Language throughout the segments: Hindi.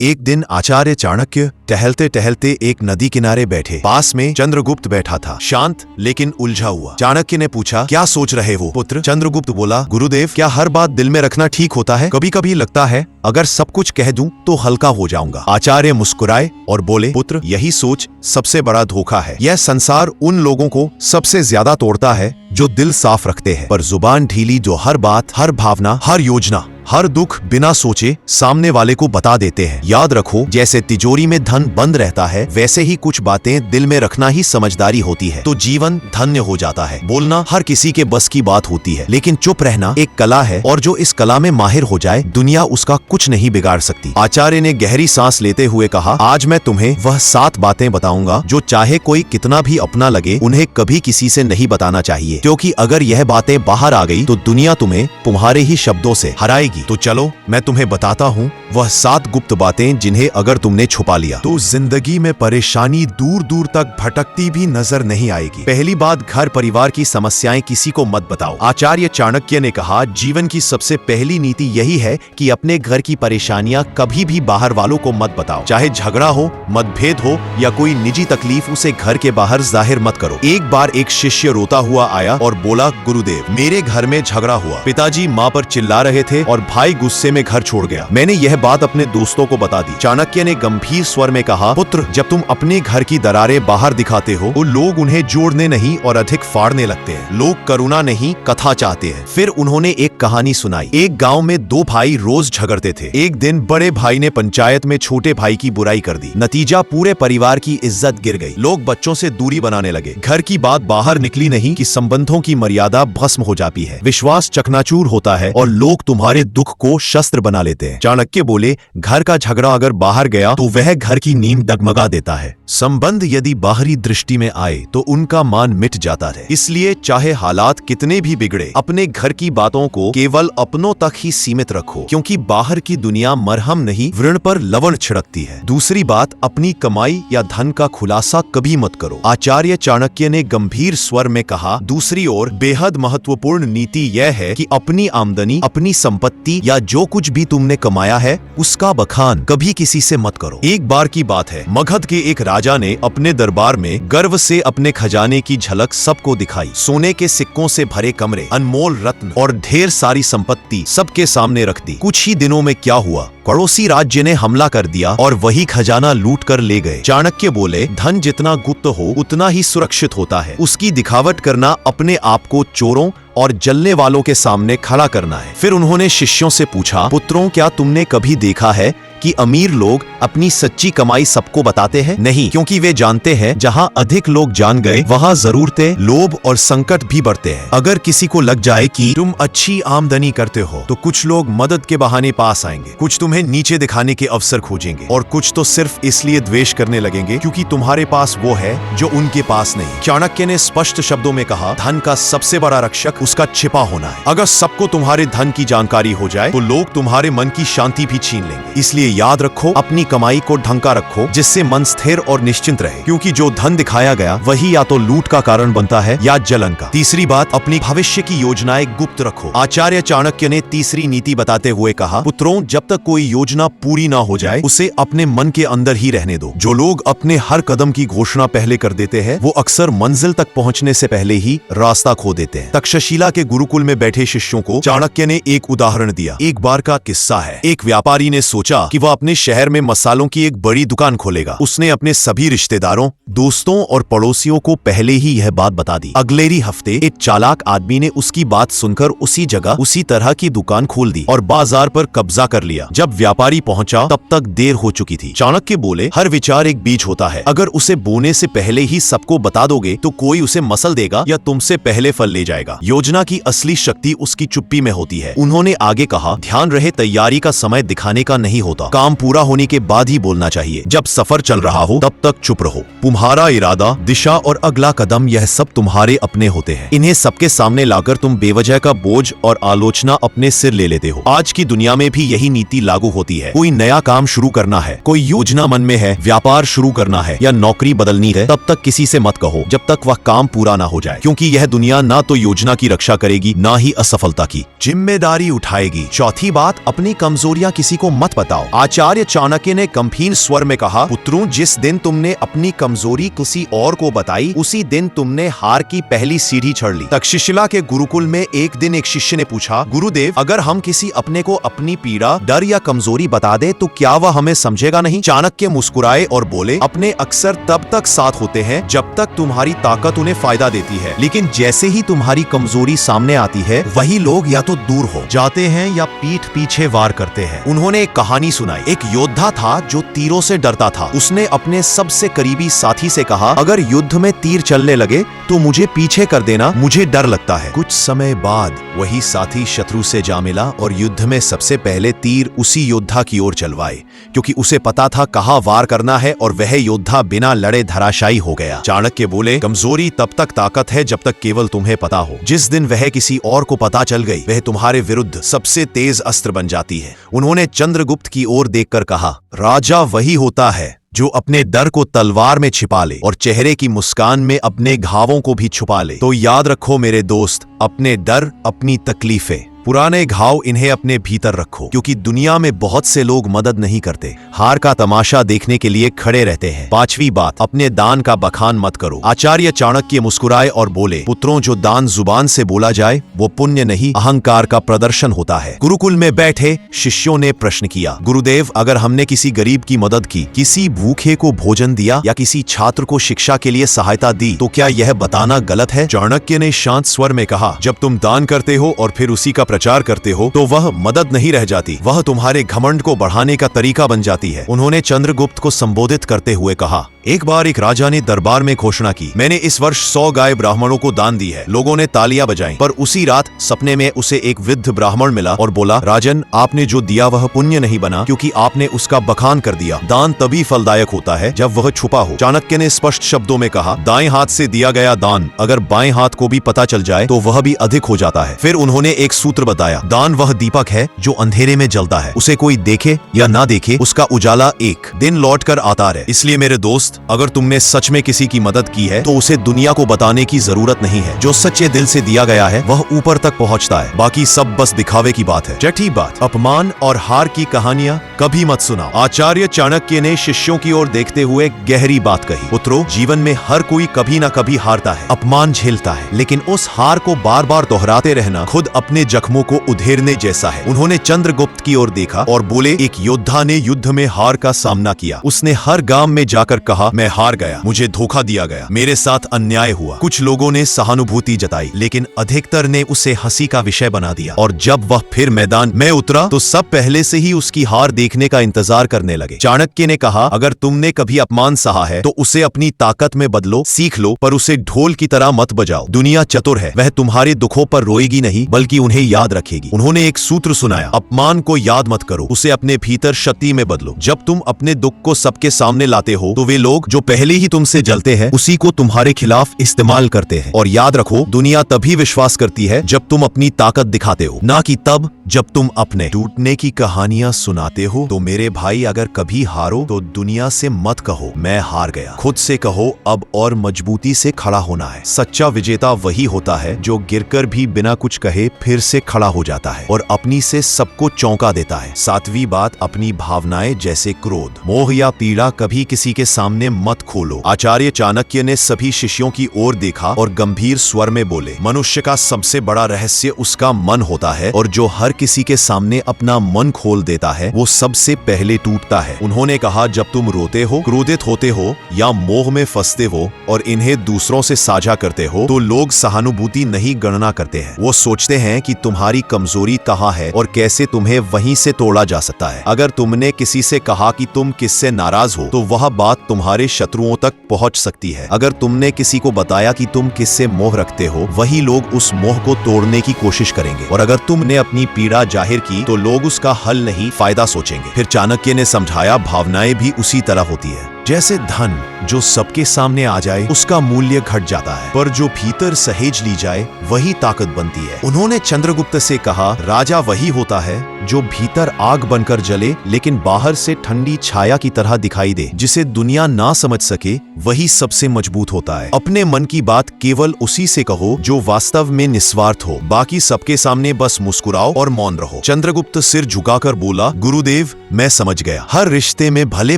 एक दिन आचार्य चाणक्य टहलते टहलते एक नदी किनारे बैठे। पास में चंद्रगुप्त बैठा था, शांत लेकिन उलझा हुआ। चाणक्य ने पूछा, क्या सोच रहे हो पुत्र? चंद्रगुप्त बोला, गुरुदेव, क्या हर बात दिल में रखना ठीक होता है? कभी कभी लगता है अगर सब कुछ कह दूं तो हल्का हो जाऊंगा। आचार्य मुस्कुराए और बोले, पुत्र, यही सोच सबसे बड़ा धोखा है। यह संसार उन लोगों को सबसे ज्यादा तोड़ता है जो दिल साफ रखते हैं, पर जुबान ढीली जो हर बात, हर भावना, हर योजना, हर दुख बिना सोचे सामने वाले को बता देते हैं। याद रखो, जैसे तिजोरी में धन बंद रहता है, वैसे ही कुछ बातें दिल में रखना ही समझदारी होती है, तो जीवन धन्य हो जाता है। बोलना हर किसी के बस की बात होती है, लेकिन चुप रहना एक कला है, और जो इस कला में माहिर हो जाए, दुनिया उसका कुछ नहीं बिगाड़ सकती। आचार्य ने गहरी सांस लेते हुए कहा, आज मैं तुम्हें वह 7 बातें बताऊंगा जो चाहे कोई कितना भी अपना लगे, उन्हें कभी किसी से नहीं बताना चाहिए, क्योंकि अगर यह बातें बाहर आ गई तो दुनिया तुम्हें तुम्हारे ही शब्दों से हराएगी। तो चलो मैं तुम्हें बताता हूँ वह 7 गुप्त बातें जिन्हें अगर तुमने छुपा लिया तो जिंदगी में परेशानी दूर दूर तक भटकती भी नजर नहीं आएगी। पहली बात, घर परिवार की समस्याएं किसी को मत बताओ। आचार्य चाणक्य ने कहा, जीवन की सबसे पहली नीति यही है कि अपने घर की परेशानियां कभी भी बाहर वालों को मत बताओ। चाहे झगड़ा हो, मतभेद हो या कोई निजी तकलीफ, उसे घर के बाहर जाहिर मत करो। एक बार एक शिष्य रोता हुआ आया और बोला, गुरुदेव, मेरे घर में झगड़ा हुआ, पिताजी माँ पर चिल्ला रहे थे और भाई गुस्से में घर छोड़ गया। मैंने यह बात अपने दोस्तों को बता दी। चाणक्य ने गंभीर स्वर में कहा, पुत्र, जब तुम अपने घर की दरारें बाहर दिखाते हो तो लोग उन्हें जोड़ने नहीं और अधिक फाड़ने लगते हैं। लोग करुणा नहीं, कथा चाहते हैं। फिर उन्होंने एक कहानी सुनाई। एक गांव में 2 भाई रोज झगड़ते थे। एक दिन बड़े भाई ने पंचायत में छोटे भाई की बुराई कर दी। नतीजा, पूरे परिवार की इज्जत गिर गई। लोग बच्चों से दूरी बनाने लगे। घर की बात बाहर निकली नहीं कि संबंधों की मर्यादा भस्म हो जाती है, विश्वास चकनाचूर होता है और लोग तुम्हारे दुख को शस्त्र बना लेते हैं। चाणक्य बोले, घर का झगड़ा अगर बाहर गया तो वह घर की नींव डगमगा देता है। संबंध यदि बाहरी दृष्टि में आए तो उनका मान मिट जाता है। इसलिए चाहे हालात कितने भी बिगड़े, अपने घर की बातों को केवल अपनों तक ही सीमित रखो, क्योंकि बाहर की दुनिया मरहम नहीं, व्रण पर लवण छिड़कती है। दूसरी बात, अपनी कमाई या धन का खुलासा कभी मत करो। आचार्य चाणक्य ने गंभीर स्वर में कहा, दूसरी ओर बेहद महत्वपूर्ण नीति यह है कि अपनी आमदनी, अपनी संपत्ति या जो कुछ भी तुमने कमाया है उसका बखान कभी किसी से मत करो। एक बार की बात है, मगध के एक राजा ने अपने दरबार में गर्व से अपने खजाने की झलक सबको दिखाई। सोने के सिक्कों से भरे कमरे, अनमोल रत्न और ढेर सारी संपत्ति सबके सामने रख दी। कुछ ही दिनों में क्या हुआ, पड़ोसी राज्य ने हमला कर दिया और वही खजाना लूट कर ले गए। चाणक्य बोले, धन जितना गुप्त हो उतना ही सुरक्षित होता है। उसकी दिखावट करना अपने आप को चोरों और जलने वालों के सामने खड़ा करना है। फिर उन्होंने शिष्यों से पूछा, पुत्रों, क्या तुमने कभी देखा है कि अमीर लोग अपनी सच्ची कमाई सबको बताते हैं? नहीं, क्योंकि वे जानते हैं जहां अधिक लोग जान गए वहां जरूरतें, लोभ और संकट भी बढ़ते हैं। अगर किसी को लग जाए कि तुम अच्छी आमदनी करते हो तो कुछ लोग मदद के बहाने पास आएंगे, कुछ तुम्हें नीचे दिखाने के अवसर खोजेंगे और कुछ तो सिर्फ इसलिए द्वेष करने लगेंगे क्योंकि तुम्हारे पास वो है जो उनके पास नहीं। चाणक्य ने स्पष्ट शब्दों में कहा, धन का सबसे बड़ा रक्षक उसका छिपा होना है। अगर सबको तुम्हारे धन की जानकारी हो जाए तो लोग तुम्हारे मन की शांति भी छीन लेंगे। इसलिए याद रखो, अपनी कमाई को ढंका रखो जिससे मन स्थिर और निश्चिंत रहे, क्योंकि जो धन दिखाया गया वही या तो लूट का कारण बनता है या जलन का। तीसरी बात, अपनी भविष्य की योजनाएं गुप्त रखो। आचार्य चाणक्य ने तीसरी नीति बताते हुए कहा, पुत्रों, जब तक कोई योजना पूरी ना हो जाए उसे अपने मन के अंदर ही रहने दो। जो लोग अपने हर कदम की घोषणा पहले कर देते हैं वो अक्सर मंजिल तक पहुंचने से पहले ही रास्ता खो देते हैं। तक्षशिला के गुरुकुल में बैठे शिष्यों को चाणक्य ने एक उदाहरण दिया। एक बार का किस्सा है, एक व्यापारी ने सोचा कि वह अपने शहर में मसालों की एक बड़ी दुकान खोलेगा। उसने अपने सभी रिश्तेदारों, दोस्तों और पड़ोसियों को पहले ही यह बात बता दी। अगले ही हफ्ते एक चालाक आदमी ने उसकी बात सुनकर उसी जगह उसी तरह की दुकान खोल दी और बाजार पर कब्जा कर लिया। जब व्यापारी पहुंचा तब तक देर हो चुकी थी। चाणक्य बोले, हर विचार एक बीज होता है, अगर उसे बोने से पहले ही सबको बता दोगे तो कोई उसे मसल देगा या तुमसे पहले फल ले जाएगा। योजना की असली शक्ति उसकी चुप्पी में होती है। उन्होंने आगे कहा, ध्यान रहे, तैयारी का समय दिखाने का नहीं होता, काम पूरा होने के बाद ही बोलना चाहिए। जब सफर चल रहा हो तब तक चुप रहो। तुम्हारा इरादा, दिशा और अगला कदम, यह सब तुम्हारे अपने होते हैं। इन्हें सबके सामने लाकर तुम बेवजह का बोझ और आलोचना अपने सिर ले लेते हो। आज की दुनिया में भी यही नीति लागू होती है। कोई नया काम शुरू करना है, कोई योजना मन में है, व्यापार शुरू करना है या नौकरी बदलनी है, तब तक किसी से मत कहो जब तक वह काम पूरा ना हो जाए, क्योंकि यह दुनिया ना तो योजना की रक्षा करेगी ना ही असफलता की जिम्मेदारी उठाएगी। चौथी बात, अपनी कमजोरियां किसी को मत बताओ। आचार्य चाणक्य ने गंभीर स्वर में कहा, पुत्रों, जिस दिन तुमने अपनी कमजोरी किसी और को बताई उसी दिन तुमने हार की पहली सीढ़ी चढ़ ली। तक्षशिला के गुरुकुल में एक दिन एक शिष्य ने पूछा, गुरुदेव, अगर हम किसी अपने को अपनी पीड़ा, डर या कमजोरी बता दे तो क्या वह हमें समझेगा नहीं? चाणक्य मुस्कुराए और बोले, अपने अक्सर तब तक साथ होते हैं जब तक तुम्हारी ताकत उन्हें फायदा देती है, लेकिन जैसे ही तुम्हारी कमजोरी सामने आती है वही लोग या तो दूर हो जाते हैं या पीठ पीछे वार करते हैं। उन्होंने एक कहानी सुनाई। एक योद्धा था जो तीरों से डरता था। उसने अपने सबसे करीबी साथी से कहा, अगर युद्ध में तीर चलने लगे तो मुझे पीछे कर देना, मुझे डर लगता है। कुछ समय बाद वही साथी शत्रु से जा मिला और युद्ध में सबसे पहले तीर उसी योद्धा की ओर चलवाए, क्योंकि उसे पता था कहाँ वार करना है, और वह योद्धा बिना लड़े धराशायी हो गया। चाणक्य बोले, कमजोरी तब तक ताकत है जब तक केवल तुम्हें पता हो। जिस दिन वह किसी और को पता चल गई, वह तुम्हारे विरुद्ध सबसे तेज अस्त्र बन जाती है। उन्होंने चंद्रगुप्त की ओर देखकर कहा, राजा वही होता है जो अपने डर को तलवार में छिपा ले और चेहरे की मुस्कान में अपने घावों को भी छुपा ले। तो याद रखो मेरे दोस्त, अपने डर, अपनी तकलीफें, पुराने घाव, इन्हें अपने भीतर रखो, क्योंकि दुनिया में बहुत से लोग मदद नहीं करते, हार का तमाशा देखने के लिए खड़े रहते हैं। पांचवी बात, अपने दान का बखान मत करो। आचार्य चाणक्य मुस्कुराए और बोले, पुत्रों, जो दान जुबान से बोला जाए वो पुण्य नहीं, अहंकार का प्रदर्शन होता है। गुरुकुल में बैठे शिष्यों ने प्रश्न किया, गुरुदेव, अगर हमने किसी गरीब की मदद की, किसी भूखे को भोजन दिया या किसी छात्र को शिक्षा के लिए सहायता दी, तो क्या यह बताना गलत है? चाणक्य ने शांत स्वर में कहा, जब तुम दान करते हो और फिर उसी का प्रचार करते हो तो वह मदद नहीं रह जाती, वह तुम्हारे घमंड को बढ़ाने का तरीका बन जाती है। उन्होंने चंद्रगुप्त को संबोधित करते हुए कहा, एक बार एक राजा ने दरबार में घोषणा की, मैंने इस वर्ष 100 गाय ब्राह्मणों को दान दी है। लोगों ने तालियां बजाईं, पर उसी रात सपने में उसे एक वृद्ध ब्राह्मण मिला और बोला, राजन, आपने जो दिया वह पुण्य नहीं बना, क्योंकि आपने उसका बखान कर दिया। दान तभी फलदायक होता है जब वह छुपा हो। चाणक्य ने स्पष्ट शब्दों में कहा, दाएं हाथ से दिया गया दान अगर बाएं हाथ को भी पता चल जाए तो वह भी अधिक हो जाता है। फिर उन्होंने एक सूत्र बताया, दान वह दीपक है जो अंधेरे में जलता है, उसे कोई देखे या ना देखे उसका उजाला एक दिन लौट कर आता है। इसलिए मेरे दोस्त, अगर तुमने सच में किसी की मदद की है तो उसे दुनिया को बताने की जरूरत नहीं है। जो सच्चे दिल से दिया गया है वह ऊपर तक पहुंचता है, बाकी सब बस दिखावे की बात है। छठी बात, अपमान और हार की कहानियां कभी मत सुनाओ। आचार्य चाणक्य ने शिष्यों की ओर देखते हुए गहरी बात कही, पुत्रों, जीवन में हर कोई कभी ना कभी हारता है, अपमान झेलता है, लेकिन उस हार को बार बार दोहराते रहना खुद अपने जख्मों को उधेरने जैसा है। उन्होंने चंद्रगुप्त की ओर देखा और बोले, एक योद्धा ने युद्ध में हार का सामना किया। उसने हर गांव में जाकर कहा, मैं हार गया, मुझे धोखा दिया गया, मेरे साथ अन्याय हुआ। कुछ लोगों ने सहानुभूति जताई, लेकिन अधिकतर ने उसे हंसी का विषय बना दिया, और जब वह फिर मैदान में उतरा तो सब पहले से ही उसकी हार देखने का इंतजार करने लगे। चाणक्य ने कहा, अगर तुमने कभी अपमान सहा है तो उसे अपनी ताकत में बदलो, सीख लो, पर उसे ढोल की तरह मत बजाओ। दुनिया चतुर है, वह तुम्हारे दुखों पर रोएगी नहीं बल्कि उन्हें याद रखेगी। उन्होंने एक सूत्र सुनाया, अपमान को याद मत करो, उसे अपने भीतर शक्ति में बदलो। जब तुम अपने दुख को सबके सामने लाते हो तो वे लोग जो पहले ही तुमसे जलते हैं उसी को तुम्हारे खिलाफ इस्तेमाल करते हैं। और याद रखो, दुनिया तभी विश्वास करती है जब तुम अपनी ताकत दिखाते हो, ना कि तब जब तुम अपने टूटने की कहानियां सुनाते हो। तो मेरे भाई, अगर कभी हारो तो दुनिया से मत कहो मैं हार गया, खुद से कहो अब और मजबूती से खड़ा होना है। सच्चा विजेता वही होता है जो गिरकर भी बिना कुछ कहे फिर से खड़ा हो जाता है और अपनी से सबको चौंका देता है। सातवीं बात, अपनी भावनाएं जैसे क्रोध, मोह या पीड़ा कभी किसी के सामने मत खोलो। आचार्य चाणक्य ने सभी शिष्यों की ओर देखा और गंभीर स्वर में बोले, मनुष्य का सबसे बड़ा रहस्य उसका मन होता है, और जो हर किसी के सामने अपना मन खोल देता है वो सबसे पहले टूटता है। उन्होंने कहा, जब तुम रोते हो, क्रोधित होते हो या मोह में फंसते हो और इन्हें दूसरों से साझा करते हो तो लोग सहानुभूति नहीं गणना करते हैं। वो सोचते हैं कि तुम्हारी कमजोरी कहाँ है और कैसे तुम्हें वहीं से तोड़ा जा सकता है। अगर तुमने किसी से कहा कि तुम किससे नाराज हो तो वह बात तुम्हारे शत्रुओं तक पहुंच सकती है। अगर तुमने किसी को बताया कि तुम किससे मोह रखते हो, वही लोग उस मोह को तोड़ने की कोशिश करेंगे। और अगर तुमने अपनी पीड़ा जाहिर की तो लोग उसका हल नहीं, फायदा सोचेंगे। फिर चाणक्य ने समझाया, भावनाएं भी उसी तरह होती है जैसे धन, जो सबके सामने आ जाए उसका मूल्य घट जाता है, पर जो भीतर सहेज ली जाए वही ताकत बनती है। उन्होंने चंद्रगुप्त से कहा, राजा वही होता है जो भीतर आग बनकर जले लेकिन बाहर से ठंडी छाया की तरह दिखाई दे। जिसे दुनिया ना समझ सके वही सबसे मजबूत होता है। अपने मन की बात केवल उसी से कहो जो वास्तव में निस्वार्थ हो। बाकी सबके सामने बस मुस्कुराओ और मौन रहो। चंद्रगुप्त सिर झुकाकर बोला, गुरुदेव मैं समझ गया। हर रिश्ते में भले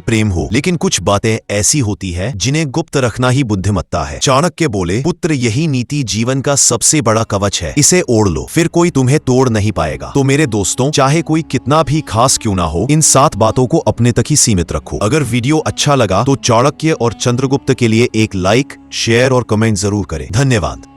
प्रेम हो लेकिन कुछ बातें ऐसी होती है जिन्हें गुप्त रखना ही बुद्धिमत्ता है। चाणक्य बोले, पुत्र यही नीति जीवन का सबसे बड़ा कवच है। इसे ओढ़ लो, फिर कोई तुम्हें तोड़ नहीं पाएगा। तो मेरे दोस्तों, चाहे कोई कितना भी खास क्यों ना हो, इन 7 बातों को अपने तक ही सीमित रखो। अगर वीडियो अच्छा लगा तो चाणक्य और चंद्रगुप्त के लिए एक लाइक, शेयर और कमेंट जरूर करें। धन्यवाद।